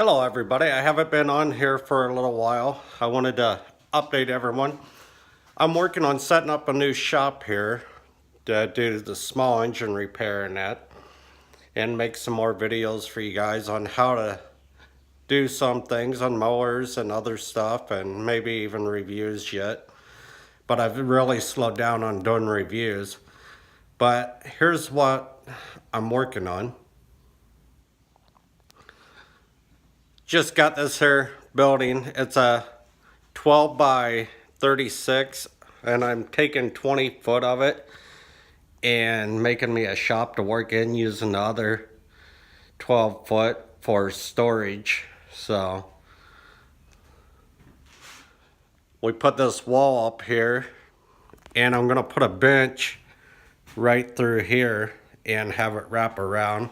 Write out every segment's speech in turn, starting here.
Hello everybody, I haven't been on here for a little while. I wanted to update everyone. I'm working on setting up a new shop here to do the small engine repair and that, and make some more videos for you guys on how to do some things on mowers and other stuff, and maybe even reviews yet. But I've really slowed down on doing reviews. But here's what I'm working on. Just got this here building. It's a 12 by 36, and I'm taking 20 foot of it and making me a shop to work in, using the other 12 foot for storage. So we put this wall up here, and I'm gonna put a bench right through here and have it wrap around.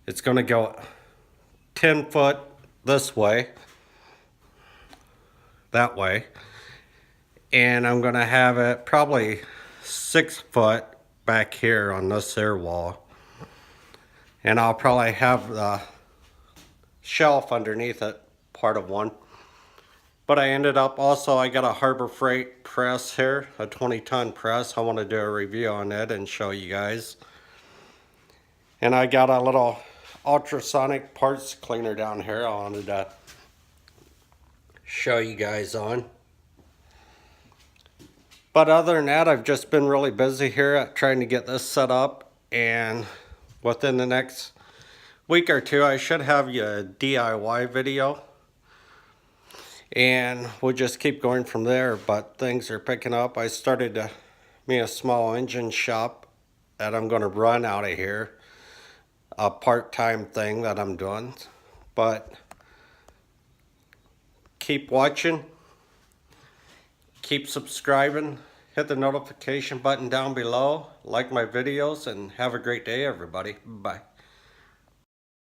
It's gonna go 10 foot this way, that way, and I'm gonna have it probably 6 foot back here on this here wall, and I'll probably have the shelf underneath it, part of one. But I ended up also, I got a Harbor Freight press here, a 20-ton press. I want to do a review on it and show you guys. And I got a little ultrasonic parts cleaner down here I wanted to show you guys on. But other than that, I've just been really busy here at trying to get this set up, and within the next week or two I should have you a DIY video, and we'll just keep going from there. But things are picking up. I started a small engine shop that I'm going to run out of here, a part-time thing that I'm doing. But keep watching, keep subscribing, hit the notification button down below, like my videos, and have a great day everybody. Bye.